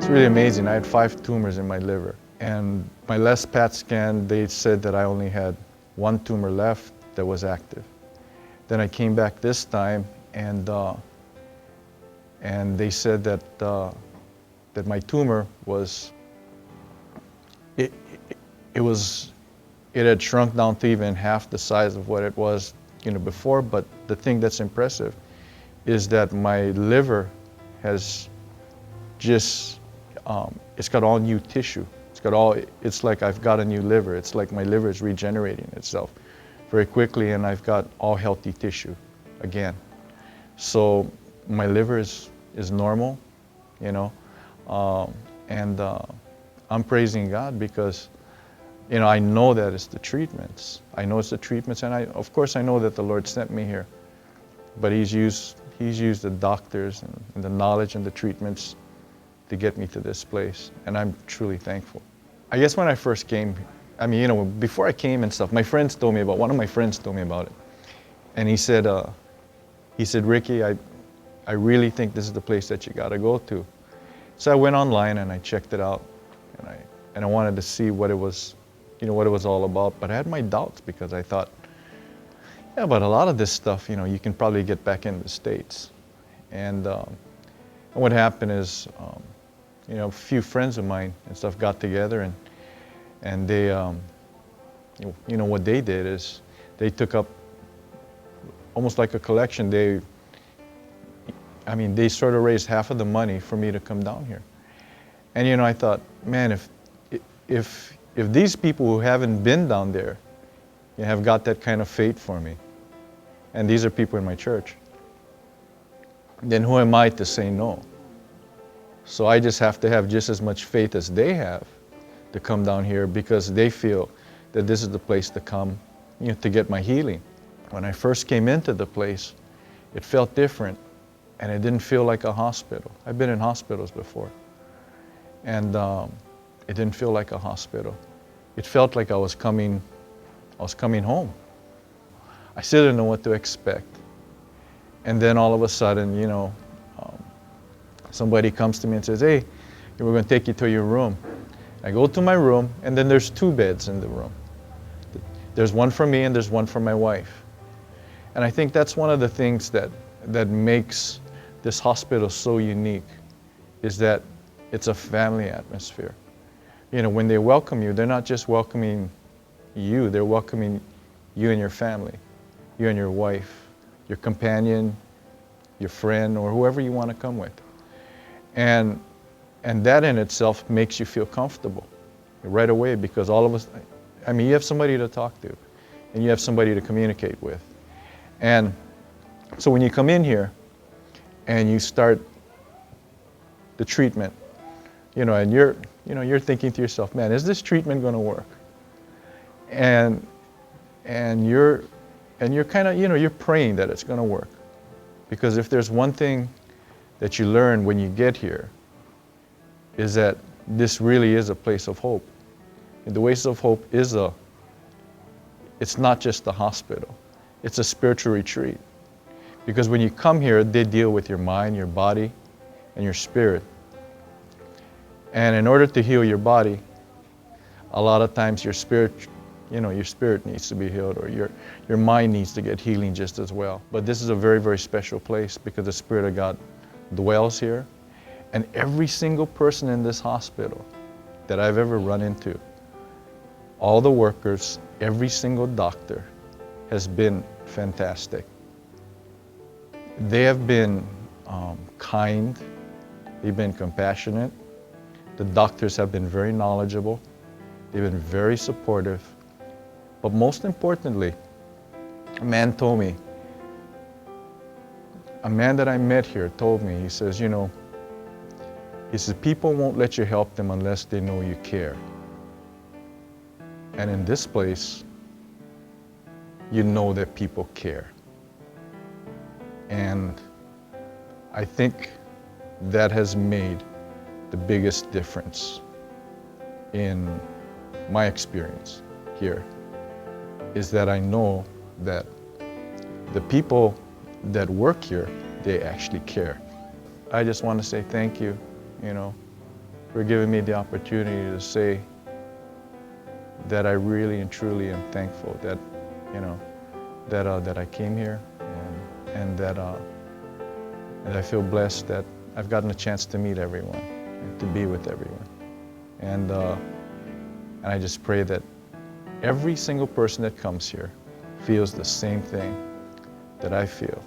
It's really amazing. I had 5 tumors in my liver. And my last PET scan, they said that I only had 1 tumor left that was active. Then I came back this time, and they said that that my tumor was it had shrunk down to even half the size of what it was, before. But the thing that's impressive is that my liver has just it's got all new tissue. It's like I've got a new liver. It's like my liver is regenerating itself very quickly, and I've got all healthy tissue again. So my liver is normal, and I'm praising God because, I know that it's the treatments. I know it's the treatments, and of course I know that the Lord sent me here, but He's used the doctors and the knowledge and the treatments to get me to this place, and I'm truly thankful. I guess when I first came, before I came and stuff, one of my friends told me about it, and he said, Ricky, I really think this is the place that you got to go to. So I went online and I checked it out, and I wanted to see what it was, what it was all about. But I had my doubts because I thought, yeah, but a lot of this stuff, you can probably get back in the States. And what happened is, a few friends of mine and stuff got together, and they, what they did is they took up almost like a collection. They sort of raised half of the money for me to come down here. And I thought, man, if these people who haven't been down there have got that kind of faith for me, and these are people in my church, then who am I to say no? So I just have to have just as much faith as they have to come down here, because they feel that this is the place to come, to get my healing. When I first came into the place, it felt different, and it didn't feel like a hospital. I've been in hospitals before, and it didn't feel like a hospital. It felt like I was coming home. I still didn't know what to expect. And then all of a sudden, somebody comes to me and says, hey, we're going to take you to your room. I go to my room, and then there's 2 beds in the room. There's one for me and there's one for my wife. And I think that's one of the things that makes this hospital so unique, is that it's a family atmosphere. When they welcome you, they're not just welcoming you, they're welcoming you and your family, you and your wife, your companion, your friend, or whoever you want to come with. And that in itself makes you feel comfortable right away, because all of us, you have somebody to talk to, and you have somebody to communicate with. And so when you come in here and you start the treatment, and you're thinking to yourself, man, is this treatment going to work? And you're kind of, you're praying that it's going to work. Because if there's one thing that you learn when you get here, is that this really is a place of hope. And the Oasis of Hope it's not just a hospital, it's a spiritual retreat. Because when you come here, they deal with your mind, your body, and your spirit. And in order to heal your body, a lot of times your spirit needs to be healed, or your mind needs to get healing just as well. But this is a very, very special place because the Spirit of God dwells here. And every single person in this hospital that I've ever run into, all the workers, every single doctor has been fantastic. They have been kind, they've been compassionate. The doctors have been very knowledgeable, they've been very supportive. But most importantly, a man that I met here told me, he says, people won't let you help them unless they know you care. And in this place, you know that people care. And I think that has made the biggest difference in my experience here, is that I know that the people that work here, they actually care. I just want to say thank you, for giving me the opportunity to say that I really and truly am thankful that, you know, that I came here, and that I feel blessed that I've gotten a chance to meet everyone and to be with everyone. And I just pray that every single person that comes here feels the same thing that I feel.